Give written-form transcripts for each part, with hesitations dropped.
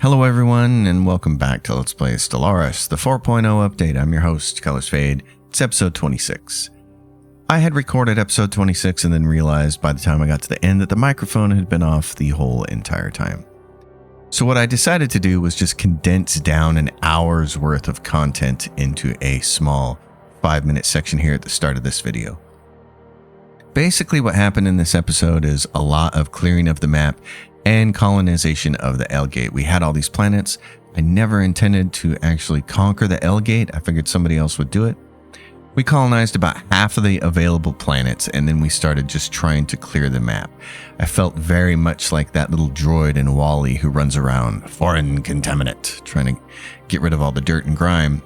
Hello everyone, and welcome back to Let's Play Stellaris, the 4.0 update. I'm your host, Colors Fade. It's episode 26. I had recorded episode 26 and then realized by the time I got to the end that the microphone had been off the whole entire time. So what I decided to do was just condense down an hour's worth of content into a small 5-minute section here at the start of this video. Basically what happened in this episode is a lot of clearing of the map and colonization of the L-Gate. We had all these planets. I never intended to actually conquer the L-Gate. I figured somebody else would do it. We colonized about half of the available planets, and then we started just trying to clear the map. I felt very much like that little droid in WALL-E who runs around, foreign contaminate, trying to get rid of all the dirt and grime.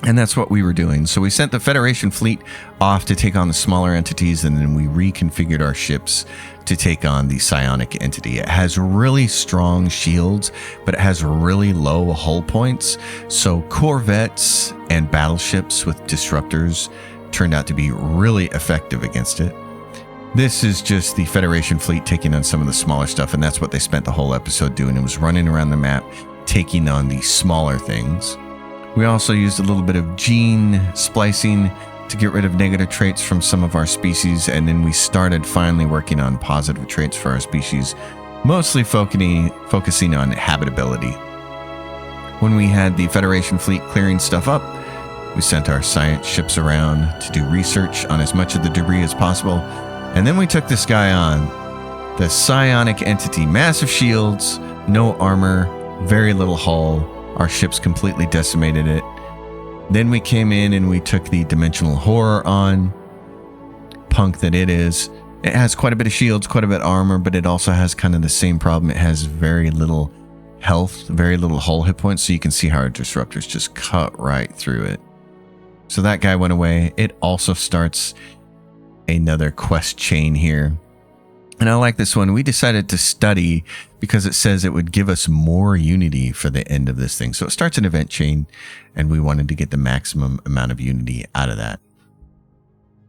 And that's what we were doing. So we sent the Federation fleet off to take on the smaller entities, and then we reconfigured our ships to take on the psionic entity. It has really strong shields, but it has really low hull points. So corvettes and battleships with disruptors turned out to be really effective against it. This is just the Federation fleet taking on some of the smaller stuff, and that's what they spent the whole episode doing. It was running around the map, taking on the smaller things. We also used a little bit of gene splicing to get rid of negative traits from some of our species, and then we started finally working on positive traits for our species, mostly focusing on habitability. When we had the Federation fleet clearing stuff up, we sent our science ships around to do research on as much of the debris as possible, and then we took this guy on, the psionic entity. Massive shields, no armor, very little hull. Our ships completely decimated it. Then we came in and we took the dimensional horror on. Punk that it is. It has quite a bit of shields, quite a bit of armor, but it also has kind of the same problem. It has very little health, very little hull hit points, so you can see how our disruptors just cut right through it. So that guy went away. It also starts another quest chain here. And I like this one. We decided to study because it says it would give us more unity for the end of this thing. So it starts an event chain, and we wanted to get the maximum amount of unity out of that.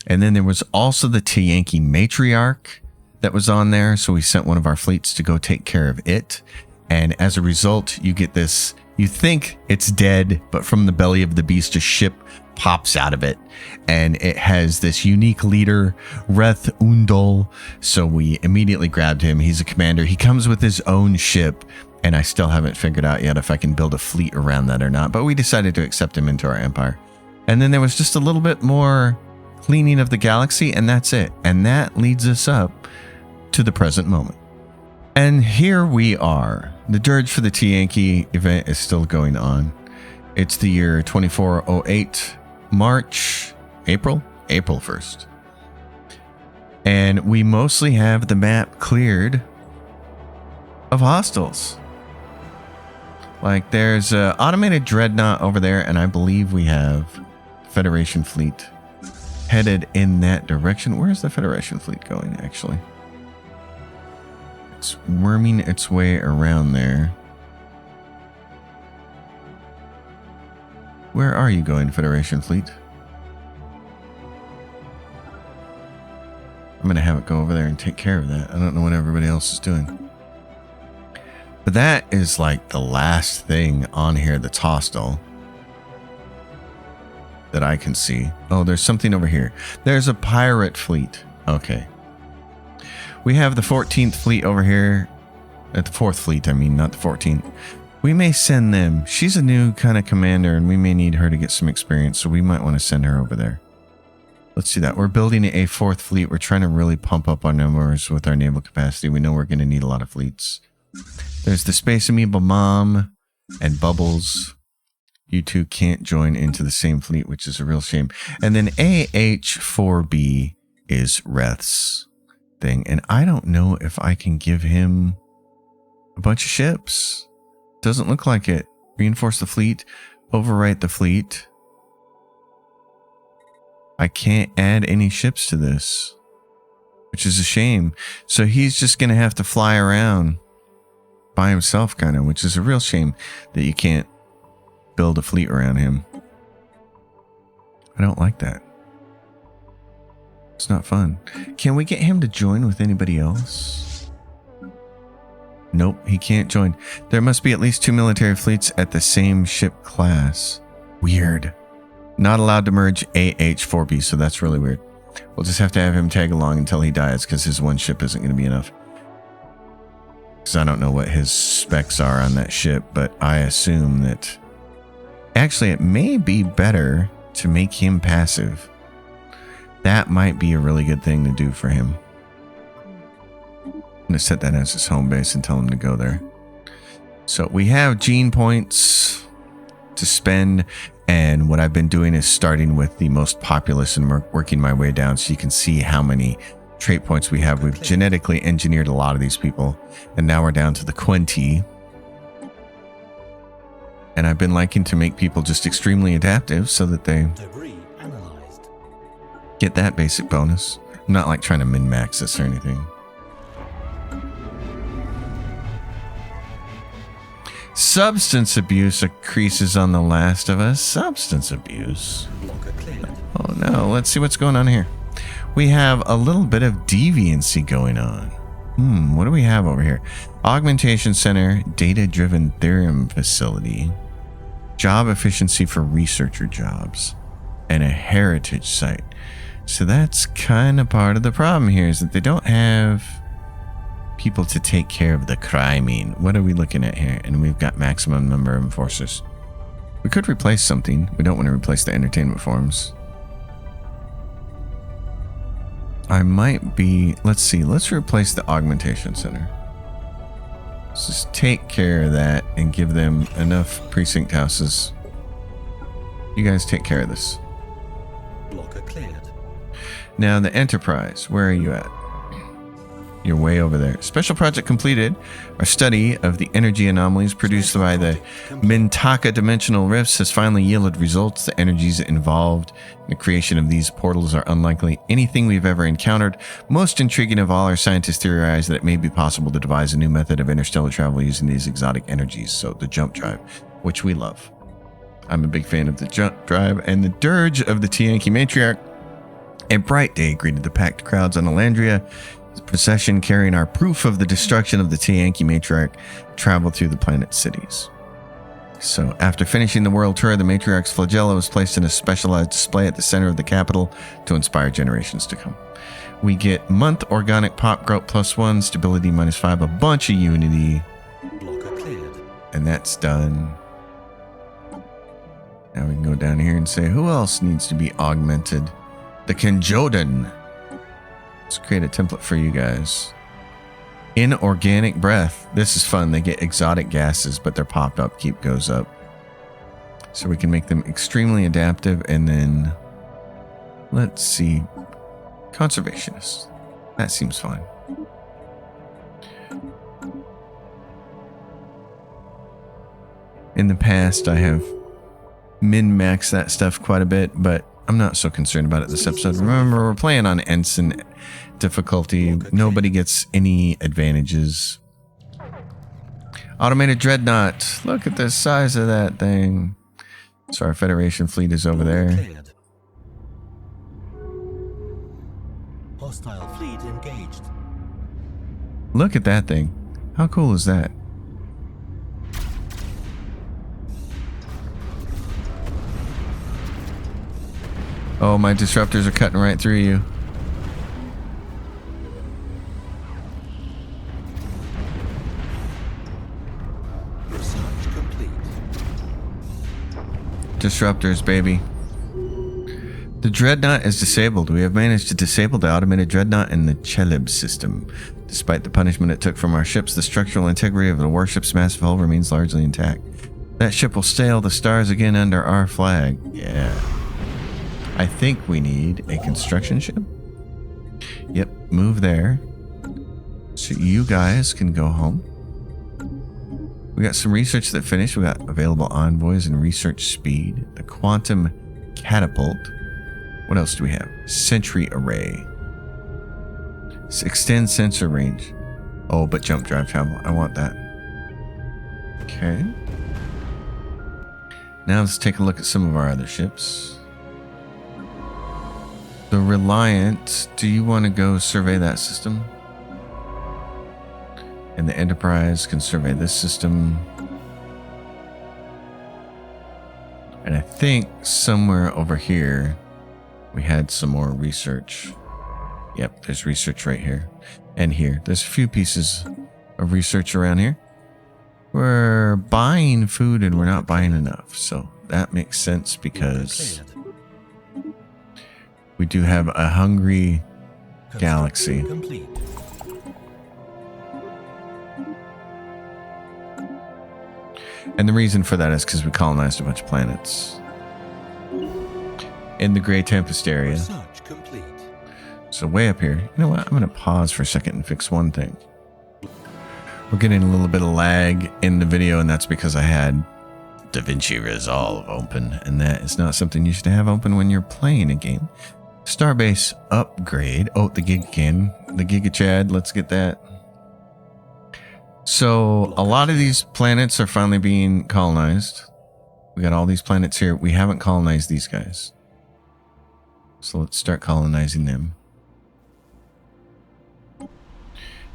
And then there was also the Yankee matriarch that was on there. So we sent one of our fleets to go take care of it. And as a result, you get this, you think it's dead, but from the belly of the beast, a ship pops out of it, and it has this unique leader, Reth Undol. So we immediately grabbed him. He's a commander. He comes with his own ship, and I still haven't figured out yet if I can build a fleet around that or not, but we decided to accept him into our empire. And then there was just a little bit more cleaning of the galaxy, and that's it. And that leads us up to the present moment. And here we are. The dirge for the Yankee event is still going on. It's the year 2408, April 1st. And we mostly have the map cleared of hostiles. Like there's an automated dreadnought over there, and I believe we have Federation fleet headed in that direction. Where's the Federation fleet going, actually? It's worming its way around there. Where are you going, Federation fleet? I'm going to have it go over there and take care of that. I don't know what everybody else is doing. But that is like the last thing on here that's hostile that I can see. Oh, there's something over here. There's a pirate fleet. Okay. We have the 14th fleet over here. At the 4th fleet, I mean, not the 14th. We may send them. She's a new kind of commander, and we may need her to get some experience, so we might want to send her over there. Let's do that. We're building a 4th fleet. We're trying to really pump up our numbers with our naval capacity. We know we're going to need a lot of fleets. There's the Space Amoeba Mom and Bubbles. You two can't join into the same fleet, which is a real shame. And then AH4B is Reth's thing, and I don't know if I can give him a bunch of ships. Doesn't look like it. Reinforce the fleet. Overwrite the fleet. I can't add any ships to this, which is a shame. So he's just going to have to fly around by himself, kind of, which is a real shame that you can't build a fleet around him. I don't like that. It's not fun. Can we get him to join with anybody else? Nope, he can't join. There must be at least 2 military fleets at the same ship class. Weird. Not allowed to merge AH-4B, so that's really weird. We'll just have to have him tag along until he dies, because his one ship isn't going to be enough. Because I don't know what his specs are on that ship, but I assume that... Actually, it may be better to make him passive. That might be a really good thing to do for him. I'm going to set that as his home base and tell him to go there. So we have gene points to spend, and what I've been doing is starting with the most populous and working my way down so you can see how many trait points we have. We've genetically engineered a lot of these people, and now we're down to the 20. And I've been liking to make people just extremely adaptive so that they get that basic bonus. I'm not like trying to min-max this or anything. Substance abuse increases on The Last of Us. Substance abuse. Oh no, let's see what's going on here. We have a little bit of deviancy going on. What do we have over here? Augmentation Center, Data-Driven Theorem Facility, Job Efficiency for Researcher Jobs, and a Heritage Site. So that's kind of part of the problem here, is that they don't have people to take care of the criming. What are we looking at here? And we've got maximum number of enforcers. We could replace something. We don't want to replace the entertainment forms. I might be... Let's see. Let's replace the augmentation center. Let's just take care of that and give them enough precinct houses. You guys take care of this. Blocker cleared. Now the Enterprise. Where are you at? You're way over there. Special project completed. Our study of the energy anomalies produced by the Mintaka dimensional rifts has finally yielded results. The energies involved in the creation of these portals are unlikely anything we've ever encountered. Most intriguing of all, our scientists theorize that it may be possible to devise a new method of interstellar travel using these exotic energies. So the jump drive, which we love. I'm a big fan of the jump drive and the dirge of the T-Yankee matriarch. A bright day greeted the packed crowds on Elandria. The procession carrying our proof of the destruction of the T-Yankee matriarch traveled through the planet's cities. So after finishing the world tour, the matriarch's flagella was placed in a specialized display at the center of the capital to inspire generations to come. We get month organic pop growth +1, stability -5, a bunch of unity. Blocker cleared. And that's done. Now we can go down here and say, who else needs to be augmented? The Kenjodan. Let's create a template for you guys. Inorganic breath. This is fun. They get exotic gases, but their pop upkeep goes up. So we can make them extremely adaptive. And then, let's see, conservationists. That seems fine. In the past, I have min-maxed that stuff quite a bit, but I'm not so concerned about it this episode. Remember, we're playing on Ensign difficulty. Nobody gets any advantages. Automated Dreadnought. Look at the size of that thing. So our Federation fleet is over there. Hostile fleet engaged. Look at that thing. How cool is that? Oh, my disruptors are cutting right through you. Research complete. Disruptors, baby. The Dreadnought is disabled. We have managed to disable the automated Dreadnought in the Chelib system. Despite the punishment it took from our ships, the structural integrity of the warship's massive hull remains largely intact. That ship will sail the stars again under our flag. Yeah. I think we need a construction ship. Yep, move there. So you guys can go home. We got some research that finished. We got available envoys and research speed. The quantum catapult. What else do we have? Sentry array. Extend sensor range. Oh, but jump drive travel. I want that. Okay. Now let's take a look at some of our other ships. The Reliant, do you want to go survey that system? And the Enterprise can survey this system. And I think somewhere over here we had some more research. Yep, there's research right here. And here. There's a few pieces of research around here. We're buying food and we're not buying enough. So that makes sense because we do have a hungry galaxy. Complete. And the reason for that is because we colonized a bunch of planets in the Grey Tempest area. Research complete. So way up here, you know what? I'm going to pause for a second and fix one thing. We're getting a little bit of lag in the video, and that's because I had DaVinci Resolve open, and that is not something you should have open when you're playing a game. Starbase upgrade. Oh, the Giga Chad. Let's get that. So a lot of these planets are finally being colonized. We got all these planets here. We haven't colonized these guys. So let's start colonizing them.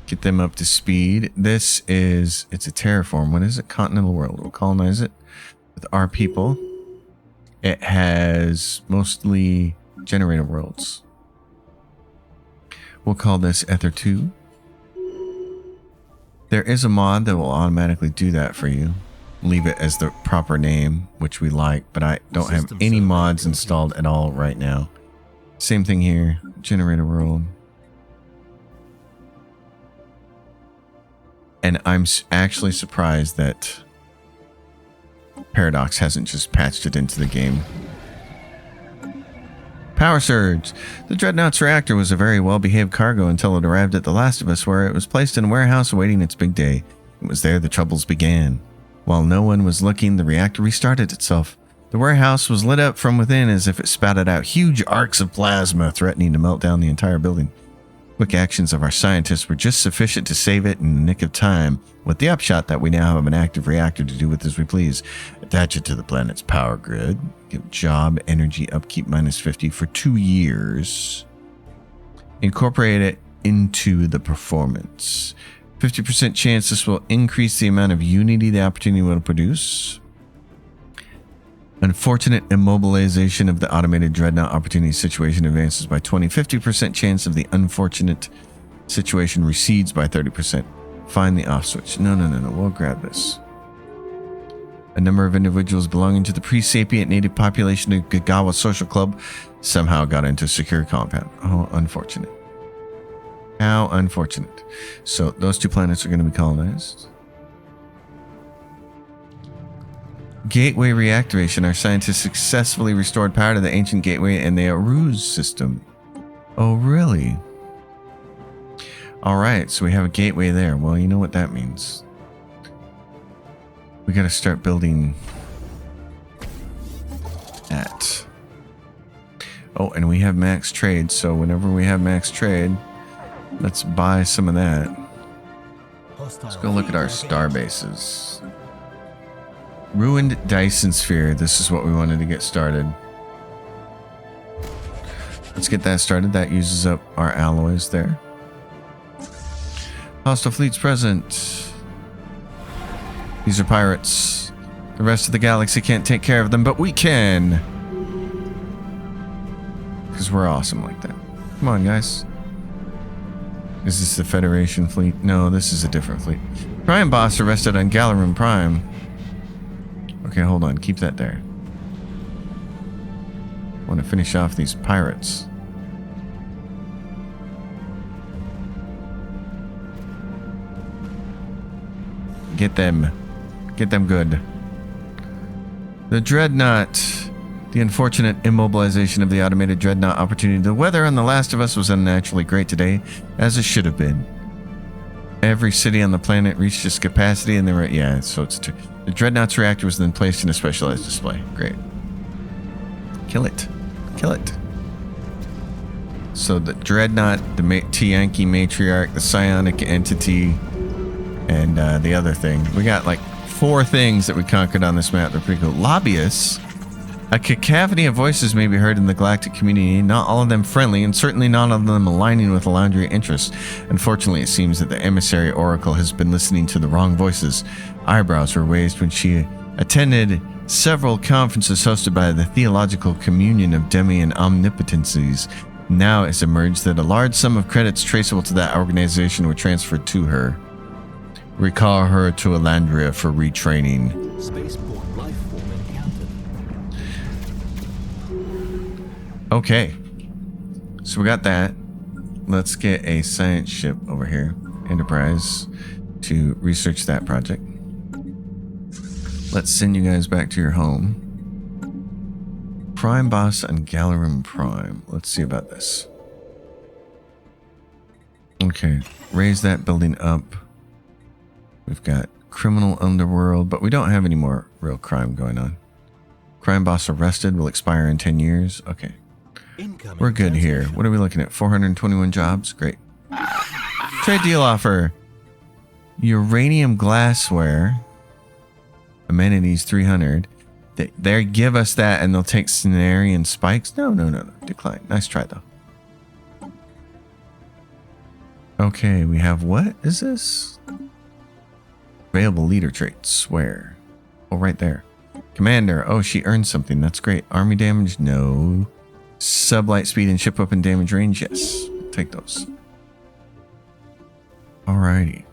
Get them up to speed. It's a terraform. What is it? Continental world. We'll colonize it with our people. It has mostly generator worlds. We'll call this Ether 2. There is a mod that will automatically do that for you. Leave it as the proper name, which we like, but I don't have any mods installed at all right now. Same thing here. Generator world. And I'm actually surprised that Paradox hasn't just patched it into the game. Power surge. The Dreadnought's reactor was a very well-behaved cargo until it arrived at The Last of Us, where it was placed in a warehouse awaiting its big day. It was there the troubles began. While no one was looking, the reactor restarted itself. The warehouse was lit up from within as if it spouted out huge arcs of plasma, threatening to melt down the entire building. Quick actions of our scientists were just sufficient to save it in the nick of time, with the upshot that we now have an active reactor to do with as we please. Attach it to the planet's power grid. Give job energy upkeep -50 for 2 years. Incorporate it into the performance. 50% chance this will increase the amount of unity the opportunity will produce. Unfortunate immobilization of the automated dreadnought opportunity situation advances by 20. 50% chance of the unfortunate situation recedes by 30%. Find the off switch. No. We'll grab this. A number of individuals belonging to the pre-sapient native population of Gagawa Social Club somehow got into a secure compound. Oh, unfortunate. How unfortunate. So those 2 planets are going to be colonized. Gateway reactivation. Our scientists successfully restored power to the ancient gateway and the Aruz system. Oh, really? Alright, so we have a gateway there. Well, you know what that means. We gotta start building that. Oh, and we have max trade, so whenever we have max trade, let's buy some of that. Let's go look at our star bases. Ruined Dyson Sphere. This is what we wanted to get started. Let's get that started. That uses up our alloys there. Hostile fleets present. These are pirates. The rest of the galaxy can't take care of them, but we can. Because we're awesome like that. Come on, guys. Is this the Federation fleet? No, this is a different fleet. Prime boss arrested on Galarum Prime. Okay, hold on. Keep that there. I want to finish off these pirates. Get them. Get them good. The Dreadnought. The unfortunate immobilization of the automated Dreadnought opportunity. The weather on The Last of Us was unnaturally great today, as it should have been. Every city on the planet reached its capacity and they were... Yeah, so it's... The Dreadnought's reactor was then placed in a specialized display. Great. Kill it. Kill it. So the Dreadnought, the T-Yankee Matriarch, the Psionic Entity, and the other thing. We got like 4 things that we conquered on this map. They're pretty cool. Lobbyists. A cacophony of voices may be heard in the galactic community, not all of them friendly, and certainly not all of them aligning with Elandria interests. Unfortunately, it seems that the emissary Oracle has been listening to the wrong voices. Eyebrows were raised when she attended several conferences hosted by the Theological Communion of Demi and Omnipotencies. Now it's emerged that a large sum of credits traceable to that organization were transferred to her. Recall her to Elandria for retraining. Spaceport life form encountered. Okay, so we got that. Let's get a science ship over here, Enterprise, to research that project. Let's send you guys back to your home. Prime Boss on Galarim Prime. Let's see about this. Okay, raise that building up. We've got criminal underworld, but we don't have any more real crime going on. Crime Boss arrested, will expire in 10 years. Okay. We're good here. What are we looking at? 421 jobs? Great. Trade deal offer. Uranium glassware. Amenities 300. They give us that and they'll take Cenarian spikes? No. Decline. Nice try though. Okay, we have what is this? Available leader traits. Where? Oh, right there. Commander. Oh, she earned something. That's great. Army damage? No. Sublight speed and ship weapon damage range? Yes. Take those. Alrighty.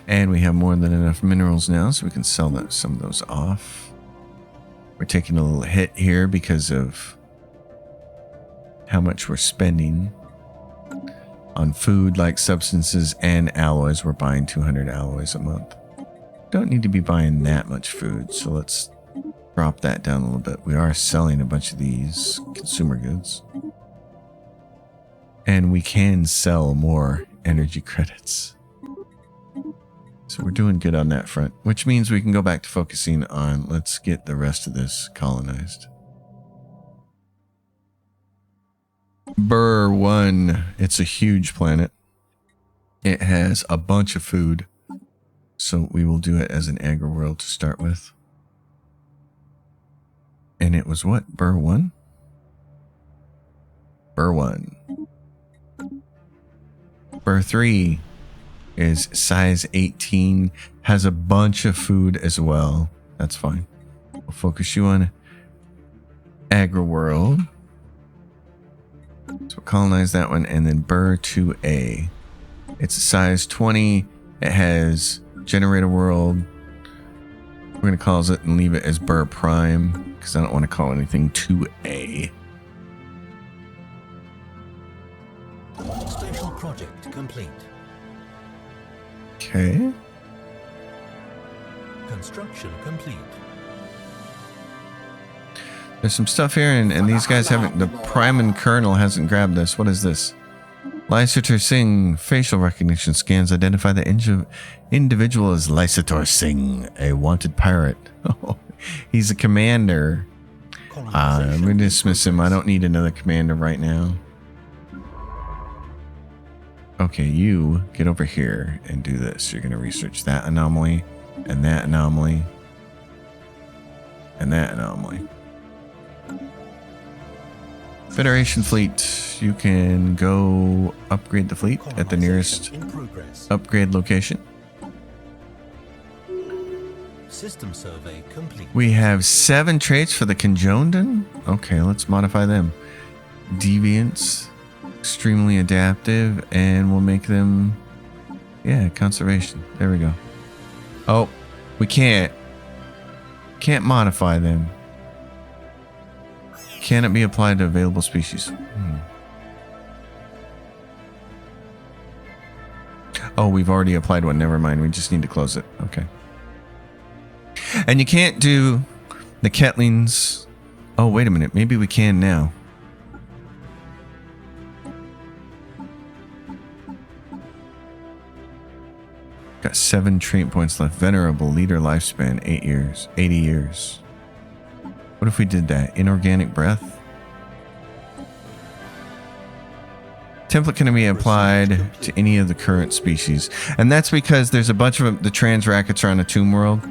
And we have more than enough minerals now, so we can sell some of those off. We're taking a little hit here because of how much we're spending on food like substances and alloys. We're buying 200 alloys a month. Don't need to be buying that much food, so let's drop that down a little bit. We are selling a bunch of these consumer goods. And we can sell more energy credits. So we're doing good on that front, which means we can go back to focusing on, let's get the rest of this colonized. Burr 1, it's a huge planet. It has a bunch of food. So we will do it as an agri-world to start with. And it was what? Burr 1? Burr 1. Burr 3 is size 18. Has a bunch of food as well. That's fine. We'll focus you on agri-world. So we'll colonize that one. And then Burr 2A. It's a size 20. It has generator world. We're going to call it and leave it as Burr Prime because I don't want to call anything 2A. Special project complete. Okay. Construction complete. There's some stuff here and these guys haven't, the Prime and Colonel hasn't grabbed this. What is this? Lysator Singh facial recognition scans identify the individual as Lysator Singh, a wanted pirate. Oh, he's a commander. I'm going to dismiss him. I don't need another commander right now. Okay, you get over here and do this. You're going to research that anomaly and that anomaly and that anomaly. Federation fleet, you can go upgrade the fleet at the nearest upgrade location. System survey complete. We have 7 traits for the Conjondan. Okay, let's modify them. Deviants, extremely adaptive, and we'll make them, yeah, conservation. There we go. Oh, we can't modify them. Can it be applied to available species? Oh, we've already applied one. Never mind. We just need to close it. Okay. And you can't do the Ketlings. Oh, wait a minute. Maybe we can now. Got 7 trait points left. Venerable leader lifespan 8 years. 80 years. What if we did that? Inorganic breath? Template can be applied to any of the current species. And that's because there's a bunch of them. The trans rackets are on a tomb world.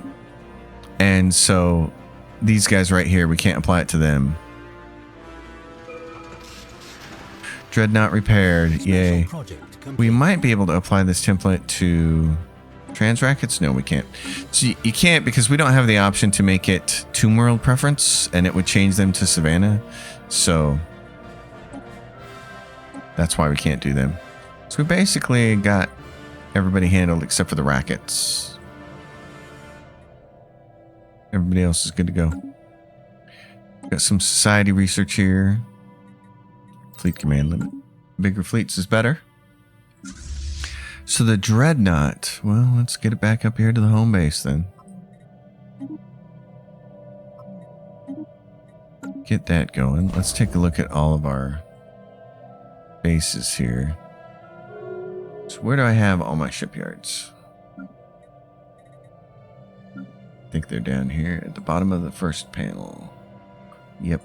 And so these guys right here, we can't apply it to them. Dreadnought repaired. Yay. Project complete. We might be able to apply this template to trans rackets. No, we can't. So you can't because we don't have the option to make it Tomb World preference, and it would change them to Savannah. So that's why we can't do them. So we basically got everybody handled except for the rackets. Everybody else is good to go. Got some society research here. Fleet command limit. Bigger fleets is better. So the Dreadnought. Well, let's get it back up here to the home base then. Get that going. Let's take a look at all of our bases here. So where do I have all my shipyards? I think they're down here at the bottom of the first panel. Yep.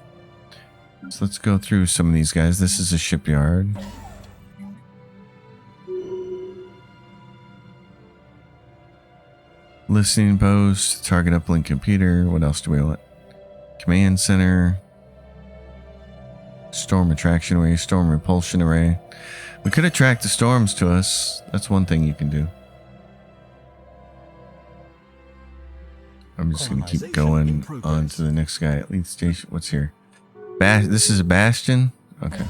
So let's go through some of these guys. This is a shipyard. Listening post, target uplink computer. What else do we want? Command center. Storm attraction array, storm repulsion array. We could attract the storms to us. That's one thing you can do. I'm just going to keep going on to the next guy. Lead station. What's here? This is a bastion? Okay.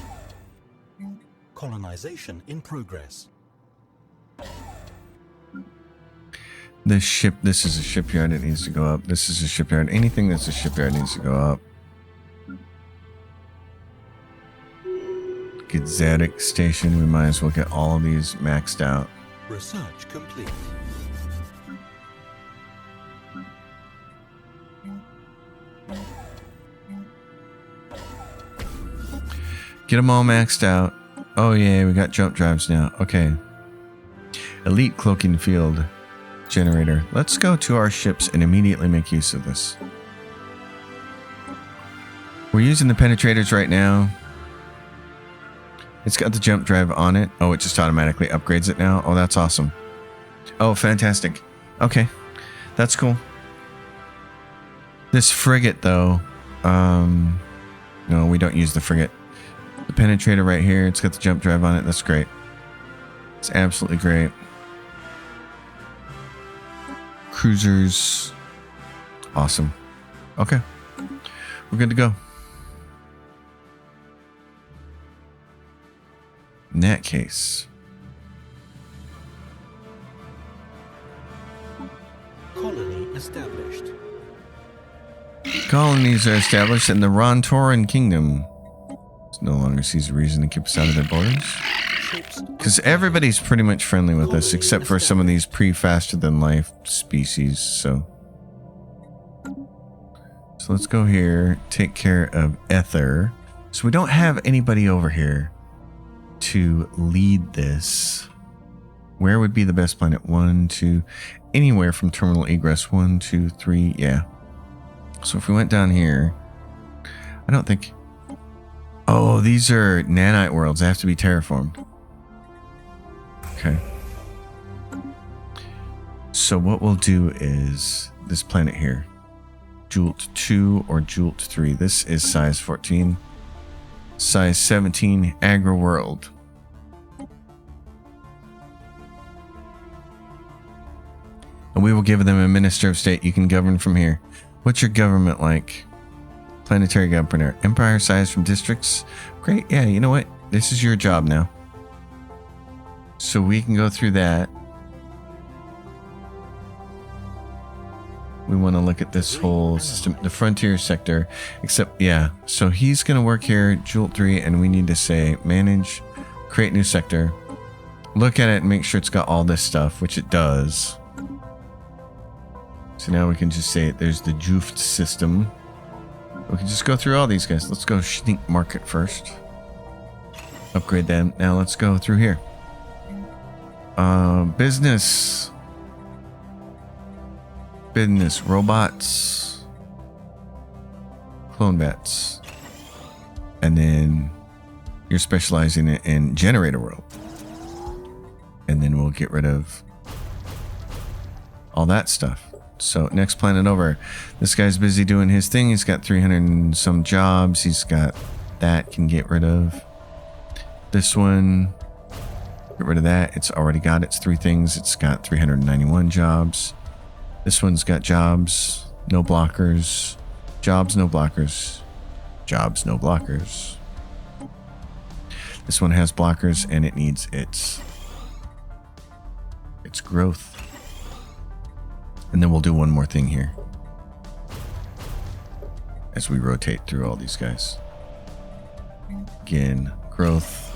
Colonization in progress. This ship, this is a shipyard. It needs to go up. This is a shipyard. Anything that's a shipyard needs to go up. Gazette station. We might as well get all of these maxed out. Research complete. Get them all maxed out. Oh yeah, we got jump drives now. Okay. Elite cloaking field generator. Let's go to our ships and immediately make use of this. We're using the penetrators right now. It's got the jump drive on it. Oh, it just automatically upgrades it now. Oh, that's awesome. Oh, fantastic. Okay. That's cool. This frigate though, no, we don't use the frigate. The penetrator right here, it's got the jump drive on it. That's great. It's absolutely great. Cruisers. Awesome. Okay. We're good to go. In that case. Colony established. Colonies are established in the Rontoran Kingdom. No longer sees a reason to keep us out of their borders. Because everybody's pretty much friendly with us, except for some of these pre-faster-than-life species, so let's go here, take care of Ether. So we don't have anybody over here to lead this. Where would be the best planet? 1, 2, anywhere from terminal egress. 1, 2, 3, yeah. So if we went down here, I don't think... Oh, these are nanite worlds. They have to be terraformed. Okay. So what we'll do is this planet here. Joult 2 or Joult 3. This is size 14. Size 17, Agro World. And we will give them a Minister of State. You can govern from here. What's your government like? Planetary governor. Empire size from districts. Great. Yeah, you know what? This is your job now. So we can go through that. We want to look at this whole system, the frontier sector, except, yeah. So he's going to work here, Joult 3, and we need to say manage, create new sector. Look at it and make sure it's got all this stuff, which it does. So now we can just say there's the Juft system. We can just go through all these guys. Let's go Schneek Market first. Upgrade them. Now let's go through here. Business. Business. Robots. Clone bats. And then you're specializing in Generator World. And then we'll get rid of all that stuff. So next planet over. This guy's busy doing his thing. He's got 300 and some jobs. He's got that, can get rid of. This one, get rid of that. It's already got its 3 things. It's got 391 jobs. This one's got jobs, no blockers. Jobs, no blockers. Jobs, no blockers. This one has blockers and it needs its growth. And then we'll do one more thing here as we rotate through all these guys. Again, growth.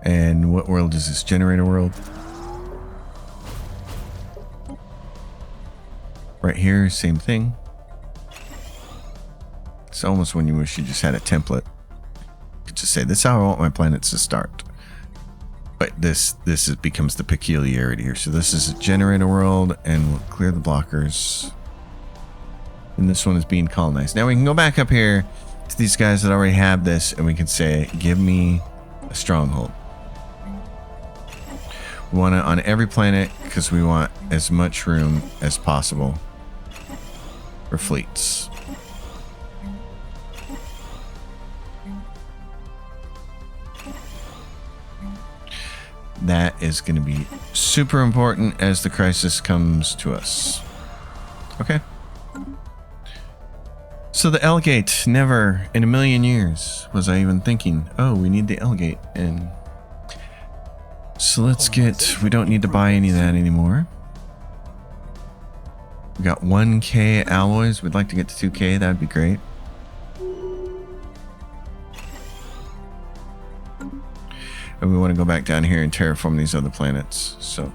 And what world is this? Generator world. Right here, same thing. It's almost when you wish you just had a template. You could just say, this is how I want my planets to start. But this becomes the peculiarity here. So this is a generator world, and we'll clear the blockers. And this one is being colonized. Now we can go back up here to these guys that already have this, and we can say, give me a stronghold. We want it on every planet because we want as much room as possible for fleets. That is going to be super important as the crisis comes to us. Okay. So the L-Gate, never in a million years was I even thinking, oh, we need the L-Gate. And so let's get, we don't need to buy any of that anymore. We got 1K alloys. We'd like to get to 2K. That'd be great. And we want to go back down here and terraform these other planets. So,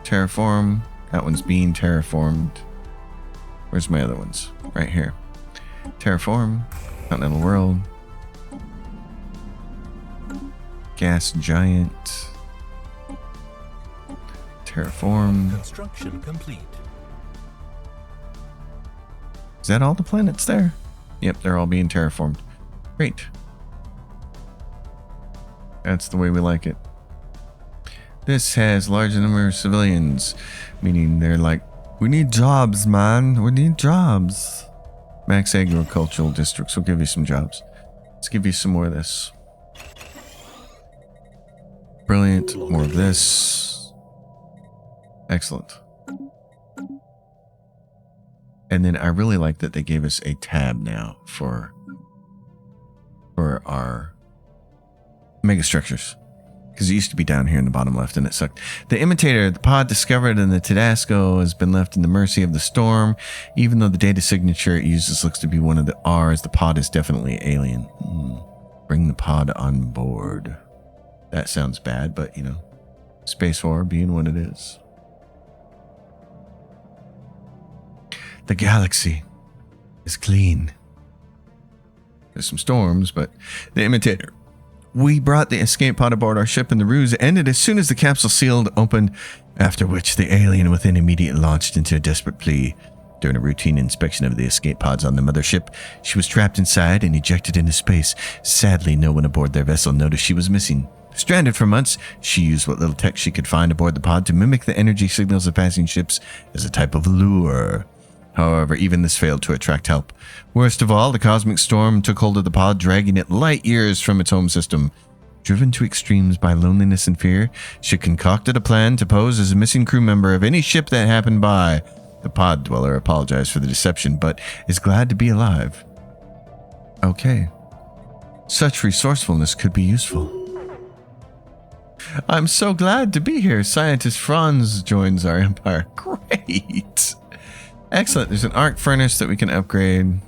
terraform. That one's being terraformed. Where's my other ones? Right here. Terraform. Continental world. Gas giant. Terraform. Construction complete. Is that all the planets there? Yep, they're all being terraformed. Great. That's the way we like it. This has large number of civilians, meaning they're like, we need jobs, man. We need jobs. Max agricultural districts will give you some jobs. Let's give you some more of this. Brilliant. More of this. Excellent. And then I really like that they gave us a tab now for our megastructures, because it used to be down here in the bottom left and it sucked. The imitator, the pod discovered in the Tedasco, has been left in the mercy of the storm. Even though the data signature it uses looks to be one of the R's, the pod is definitely alien. Bring the pod on board. That sounds bad, but you know, space war being what it is. The galaxy is clean. There's some storms, but the imitator. We brought the escape pod aboard our ship, and the ruse ended as soon as the capsule sealed opened, after which the alien within immediately launched into a desperate plea. During a routine inspection of the escape pods on the mothership, she was trapped inside and ejected into space. Sadly, no one aboard their vessel noticed she was missing. Stranded for months, she used what little tech she could find aboard the pod to mimic the energy signals of passing ships as a type of lure. However, even this failed to attract help. Worst of all, the cosmic storm took hold of the pod, dragging it light years from its home system. Driven to extremes by loneliness and fear, she concocted a plan to pose as a missing crew member of any ship that happened by. The pod dweller apologized for the deception, but is glad to be alive. Okay. Such resourcefulness could be useful. I'm so glad to be here. Scientist Franz joins our empire. Great. Excellent. There's an arc furnace that we can upgrade.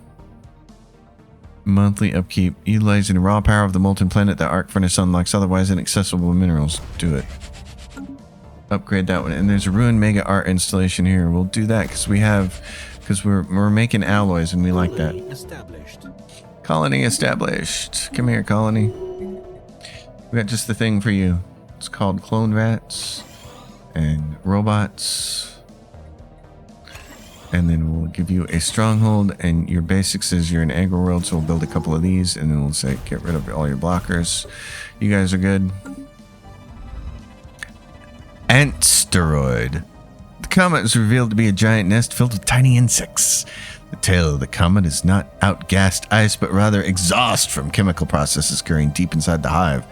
Monthly upkeep. Utilizing the raw power of the molten planet, the arc furnace unlocks otherwise inaccessible minerals. Do it. Upgrade that one. And there's a ruined mega art installation here. We'll do that because we're making alloys and we like that. Colony established. Come here, colony. We got just the thing for you. It's called clone rats and robots. And then we'll give you a stronghold, and your basics is you're in agro world, so we'll build a couple of these, and then we'll say get rid of all your blockers. You guys are good. Asteroid. The comet is revealed to be a giant nest filled with tiny insects. The tail of the comet is not outgassed ice, but rather exhaust from chemical processes occurring deep inside the hive.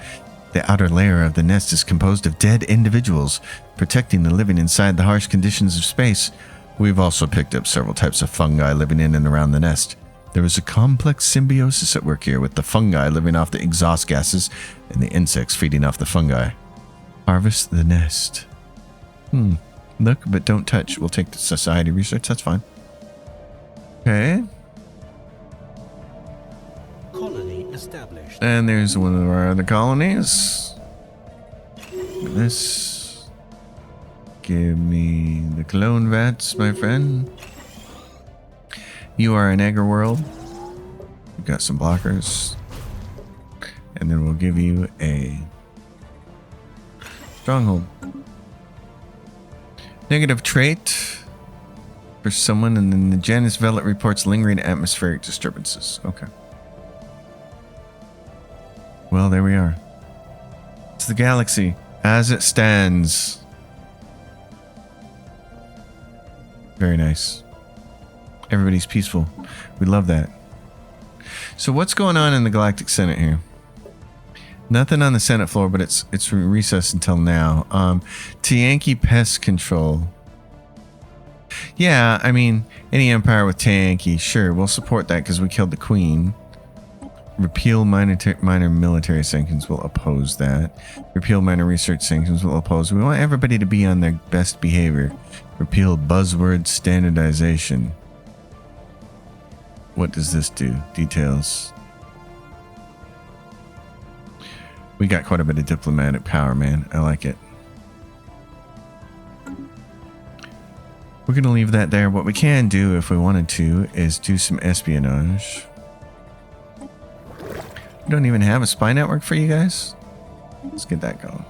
The outer layer of the nest is composed of dead individuals, protecting the living inside the harsh conditions of space. We've also picked up several types of fungi living in and around the nest. There is a complex symbiosis at work here, with the fungi living off the exhaust gases and the insects feeding off the fungi. Harvest the nest. Look, but don't touch. We'll take the society research. That's fine. Okay. Colony established. And there's one of our other colonies. Look at this. Give me the clone vats, my friend. You are an egger world. We've got some blockers. And then we'll give you a stronghold. Negative trait for someone, and then the Janus Velet reports lingering atmospheric disturbances. Okay. Well, there we are. It's the galaxy as it stands. Very nice. Everybody's peaceful. We love that. So what's going on in the Galactic Senate here? Nothing on the Senate floor, but it's recessed until now. Tiyanki pest control. Yeah, I mean, any empire with Tiyanki, sure, we'll support that because we killed the queen. Repeal minor military sanctions, will oppose that. Repeal minor research sanctions, will oppose. We want everybody to be on their best behavior. Repeal buzzword standardization. What does this do? Details. We got quite a bit of diplomatic power, man. I like it. We're going to leave that there. What we can do, if we wanted to, is do some espionage. We don't even have a spy network for you guys. Let's get that going.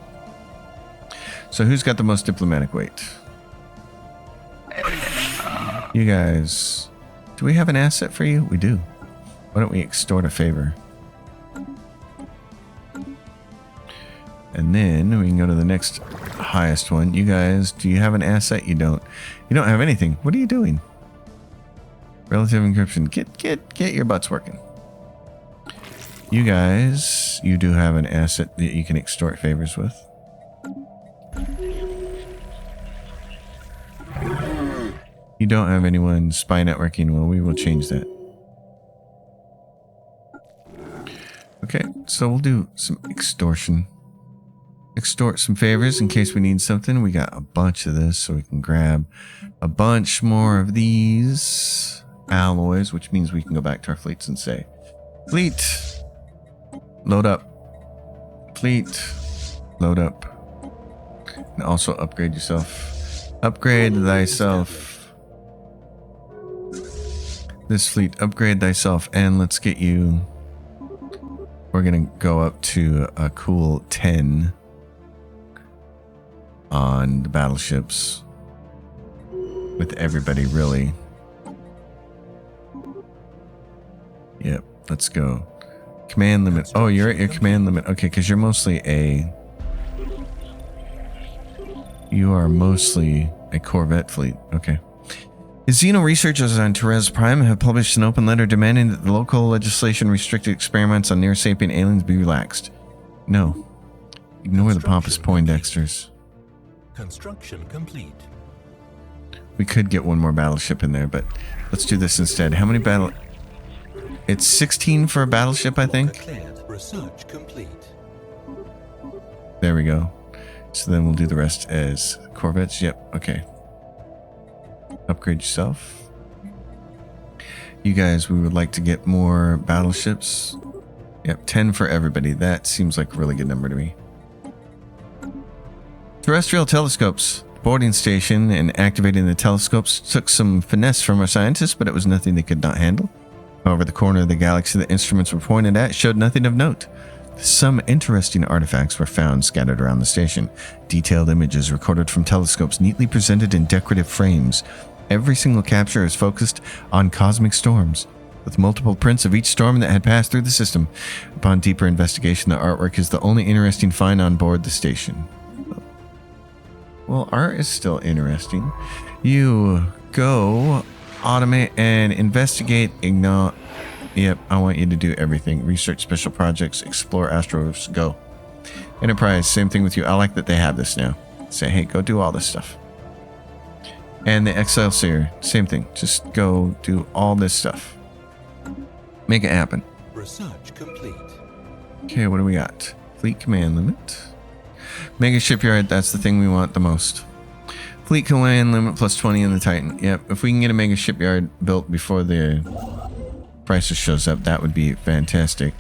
So who's got the most diplomatic weight? You guys. Do we have an asset for you? We do. Why don't we extort a favor? And then we can go to the next highest one. You guys, do you have an asset? You don't. You don't have anything. What are you doing? Relative encryption. Get your butts working. You guys, you do have an asset that you can extort favors with. You don't have anyone spy networking. Well, we will change that. Okay, so we'll do some extortion. Extort some favors in case we need something. We got a bunch of this, so we can grab a bunch more of these alloys, which means we can go back to our fleets and say, fleet, load up. Fleet, load up. And also upgrade yourself. Upgrade thyself. This fleet, upgrade thyself, and let's get you. We're gonna go up to a cool 10 on the battleships with everybody, really. Yep, let's go. Command limit. Oh, you're at your command limit. Okay, because you're mostly a. You are mostly a Corvette fleet. Okay. Xeno researchers on Therese Prime have published an open letter demanding that the local legislation restricted experiments on near-sapient aliens be relaxed. No. Ignore the pompous Poindexters. Construction complete. We could get one more battleship in there, but let's do this instead. How many battle... It's 16 for a battleship, I think? Declared research complete. There we go. So then we'll do the rest as Corvettes. Yep, okay. Upgrade yourself. You guys, we would like to get more battleships. Yep, 10 for everybody. That seems like a really good number to me. Terrestrial telescopes. Boarding station and activating the telescopes took some finesse from our scientists, but it was nothing they could not handle. However, the corner of the galaxy the instruments were pointed at showed nothing of note. Some interesting artifacts were found scattered around the station. Detailed images recorded from telescopes neatly presented in decorative frames. Every single capture is focused on cosmic storms, with multiple prints of each storm that had passed through the system. Upon deeper investigation, the artwork is the only interesting find on board the station. Well, art is still interesting. You go automate and investigate, ignore. Yep, I want you to do everything. Research special projects, explore asteroids, go. Enterprise, same thing with you. I like that they have this now. Say, hey, go do all this stuff. And the Excelsior, same thing. Just go do all this stuff. Make it happen. Research complete. Okay, what do we got? Fleet command limit. Mega shipyard, that's the thing we want the most. Fleet command limit plus 20 in the Titan. Yep, if we can get a mega shipyard built before the crisis shows up, that would be fantastic.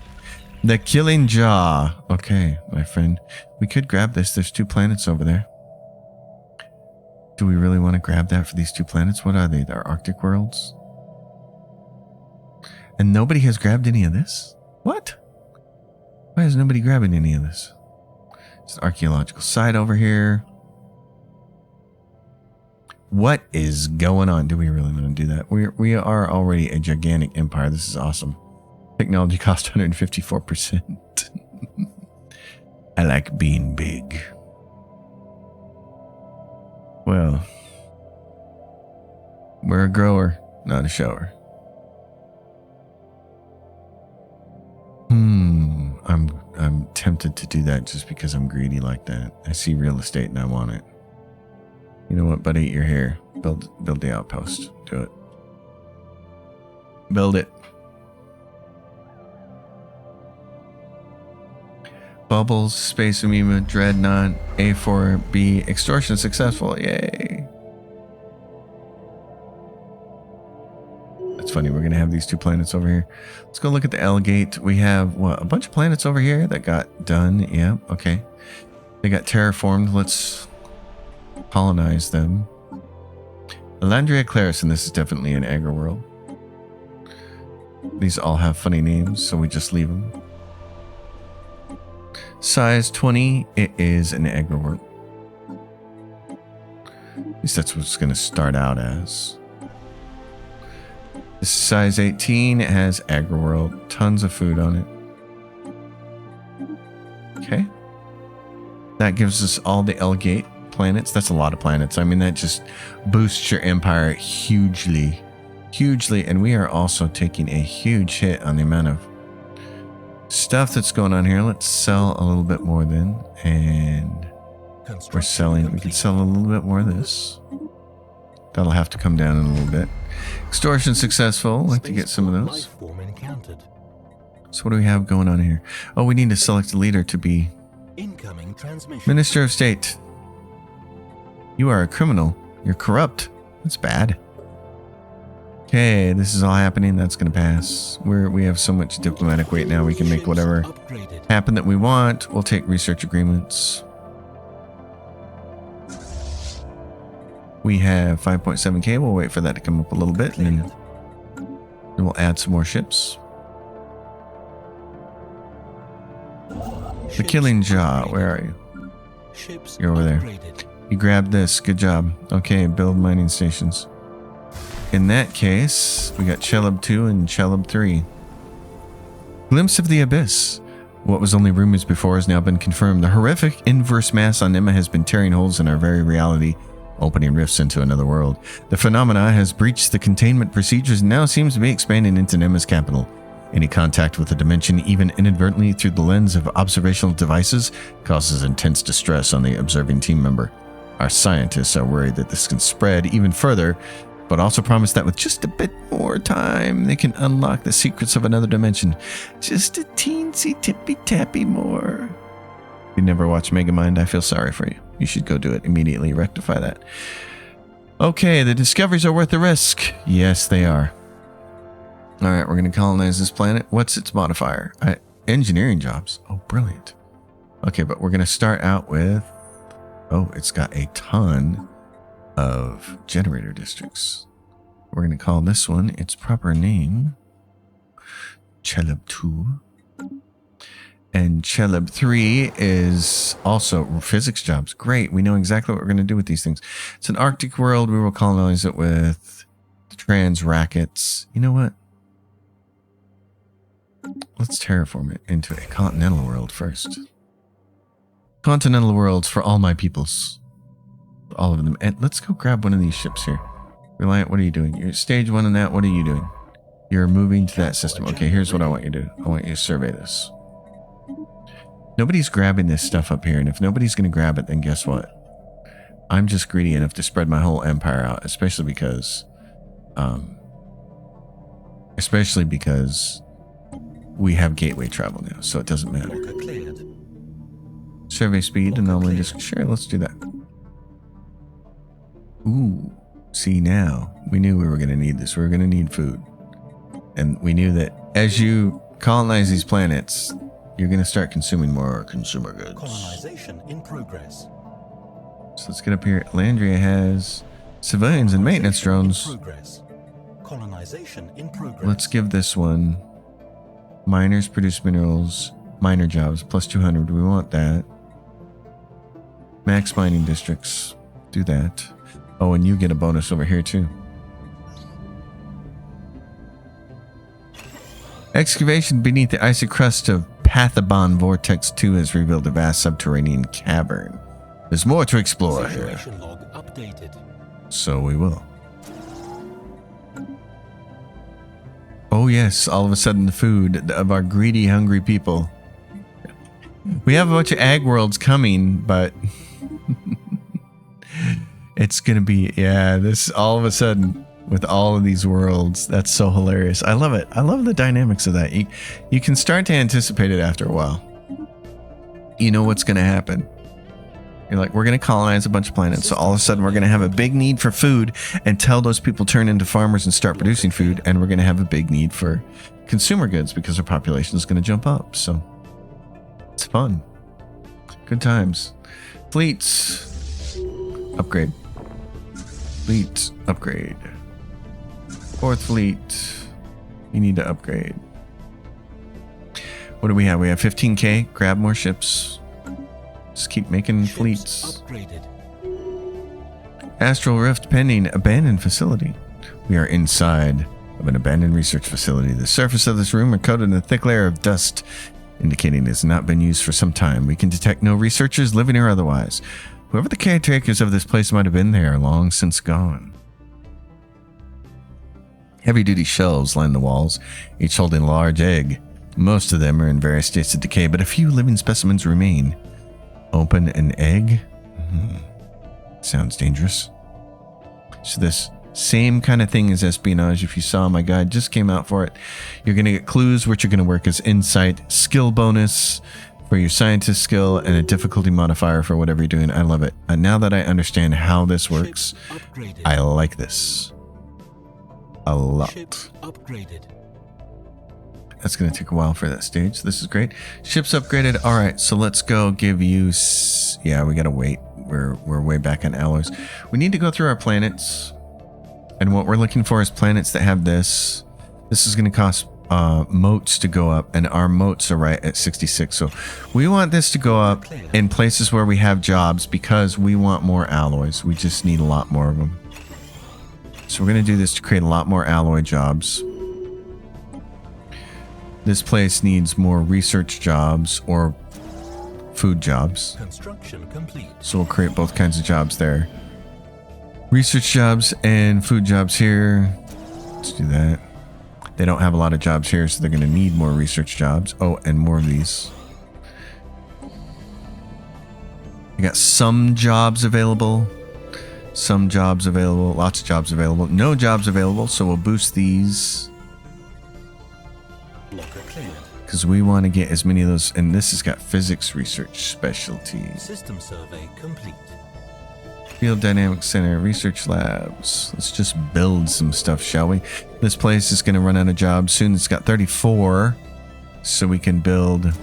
The Killing Jaw. Okay, my friend. We could grab this. There's 2 planets over there. Do we really want to grab that for these 2 planets? What are they? They're Arctic worlds? And nobody has grabbed any of this? What? Why is nobody grabbing any of this? It's an archaeological site over here. What is going on? Do we really want to do that? We are already a gigantic empire. This is awesome. Technology cost 154%. I like being big. Well, we're a grower, not a shower. I'm tempted to do that just because I'm greedy like that. I see real estate and I want it. You know what, buddy? You're here. Build the outpost. Do it. Build it. Bubbles, Space Amoeba, Dreadnought, A4B, Extortion successful. Yay. That's funny. We're going to have these 2 planets over here. Let's go look at the L gate. We have, what, a bunch of planets over here that got done. Yeah, okay. They got terraformed. Let's colonize them. Elandria Claris, and this is definitely an agri world. These all have funny names, so we just leave them. Size 20, it is an agri world. At least that's what it's going to start out as. This is size 18, it has agri world, tons of food on it. Okay. That gives us all the L gate planets. That's a lot of planets. I mean, that just boosts your empire hugely. And we are also taking a huge hit on the amount of stuff that's going on here. Let's sell a little bit more then. And we're selling. We can sell a little bit more of this. That'll have to come down in a little bit. Extortion successful. I'd like to get some of those. So what do we have going on here? Oh, we need to select a leader to be incoming transmission. Minister of State. You are a criminal. You're corrupt. That's bad. Okay, this is all happening. That's going to pass. We have so much diplomatic weight now. We can make whatever happen that we want. We'll take research agreements. We have 5.7k. We'll wait for that to come up a little bit, and then we'll add some more ships. The Killing Jaw. Where are you? You're over there. You grabbed this. Good job. Okay, build mining stations. In that case, we got Chelub 2 and Chelub 3. Glimpse of the Abyss. What was only rumors before has now been confirmed. The horrific inverse mass on Emma has been tearing holes in our very reality, opening rifts into another world. The phenomena has breached the containment procedures and now seems to be expanding into Emma's capital. Any contact with the dimension, even inadvertently through the lens of observational devices, causes intense distress on the observing team member. Our scientists are worried that this can spread even further, but also promise that with just a bit more time, they can unlock the secrets of another dimension. Just a teensy tippy-tappy more. If you never watched Megamind, I feel sorry for you. You should go do it immediately. Rectify that. Okay, the discoveries are worth the risk. Yes, they are. All right, we're going to colonize this planet. What's its modifier? Engineering jobs. Oh, brilliant. Okay, but we're going to start out with... Oh, it's got a ton of generator districts. We're going to call this one its proper name, Chelub 2. And Chelub 3 is also physics jobs. Great. We know exactly what we're going to do with these things. It's an Arctic world. We will colonize it with trans rackets. You know what? Let's terraform it into a continental world first. Continental worlds for all my peoples. All of them. And let's go grab one of these ships here. Reliant, what are you doing? You're stage 1 in that. What are you doing? You're moving to that system. Okay, here's what I want you to do. I want you to survey this. Nobody's grabbing this stuff up here, and if nobody's going to grab it, then guess what? I'm just greedy enough to spread my whole empire out, especially because we have gateway travel now, so it doesn't matter. Survey speed, anomaly disk. Sure, let's do that. Ooh, see now, we knew we were going to need this. We were going to need food. And we knew that as you colonize these planets, you're going to start consuming more consumer goods. Colonization in progress. So let's get up here. Landria has civilians and maintenance drones. Colonization in progress. Let's give this one miners produce minerals, miner jobs, plus 200. We want that. Max mining districts. Do that. Oh, and you get a bonus over here too. Excavation beneath the icy crust of Pathabon Vortex 2 has revealed a vast subterranean cavern. There's more to explore here. Log updated. So we will. Oh yes, all of a sudden the food of our greedy, hungry people. We have a bunch of ag worlds coming, but it's gonna be, yeah, this all of a sudden with all of these worlds. That's so hilarious. I love it. I love the dynamics of that. You can start to anticipate it after a while. You know what's gonna happen. You're like, we're going to colonize a bunch of planets, so all of a sudden we're going to have a big need for food until those people turn into farmers and start producing food, and we're going to have a big need for consumer goods because our population is going to jump up. So it's fun. Good times. Fleets. Upgrade. Fleet. Upgrade. 4th fleet. You need to upgrade. What do we have? We have 15k. Grab more ships. Just keep making fleets. Upgraded. Astral Rift pending. Abandoned facility. We are inside of an abandoned research facility. The surface of this room are coated in a thick layer of dust, indicating it has not been used for some time. We can detect no researchers, living or otherwise. Whoever the caretakers of this place might have been, they are long since gone. Heavy-duty shelves line the walls, each holding a large egg. Most of them are in various states of decay, but a few living specimens remain. Open an egg? Sounds dangerous. So this same kind of thing as espionage. If you saw my guide, just came out for it. You're going to get clues which are going to work as insight, skill bonus for your scientist skill, and a difficulty modifier for whatever you're doing. I love it. And now that I understand how this works, I like this a lot. Upgraded. That's going to take a while for that stage. This is great. Ships upgraded. All right, so let's go give you... Yeah, we got to wait. We're way back on alloys. We need to go through our planets. And what we're looking for is planets that have this. This is going to cost moats to go up. And our moats are right at 66. So we want this to go up in places where we have jobs because we want more alloys. We just need a lot more of them. So we're going to do this to create a lot more alloy jobs. This place needs more research jobs or food jobs. Construction complete. So we'll create both kinds of jobs there. Research jobs and food jobs here. Let's do that. They don't have a lot of jobs here, so they're going to need more research jobs. Oh, and more of these. We got some jobs available. Some jobs available. Lots of jobs available. No jobs available, so we'll boost these. Because we want to get as many of those. And this has got physics research specialties. System survey complete. Field Dynamics Center, research labs. Let's just build some stuff, shall we? This place is going to run out of jobs soon. It's got 34. So we can build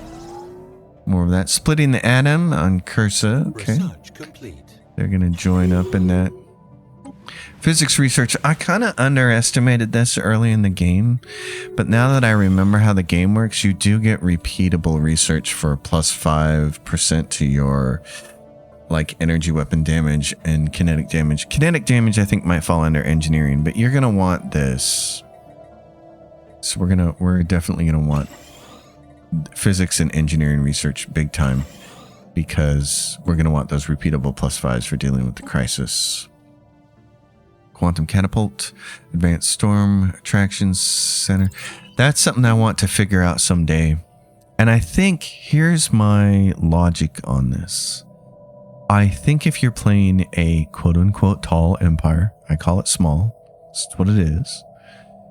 more of that. Splitting the atom on Cursa. Okay. Research complete. They're going to join up in that. Physics research, I kind of underestimated this early in the game, but now that I remember how the game works, you do get repeatable research for plus 5% to your like energy weapon damage and kinetic damage. Kinetic damage I think might fall under engineering, but you're going to want this. So we're definitely going to want physics and engineering research big time. because we're going to want those repeatable +5s for dealing with the crisis. Quantum catapult, advanced storm attractions center. That's something I want to figure out someday. And I think here's my logic on this. I think if you're playing a quote unquote tall empire, I call it small. That's what it is.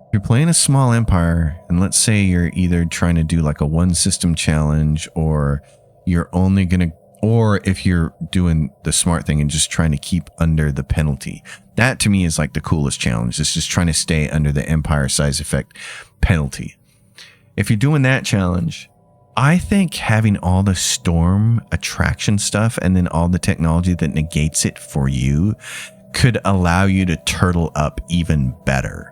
If you're playing a small empire, and let's say you're either trying to do like a one system challenge, or you're only going to, or if you're doing the smart thing and just trying to keep under the penalty. That to me is like the coolest challenge. It's just trying to stay under the empire size effect penalty. If you're doing that challenge, I think having all the storm attraction stuff and then all the technology that negates it for you could allow you to turtle up even better.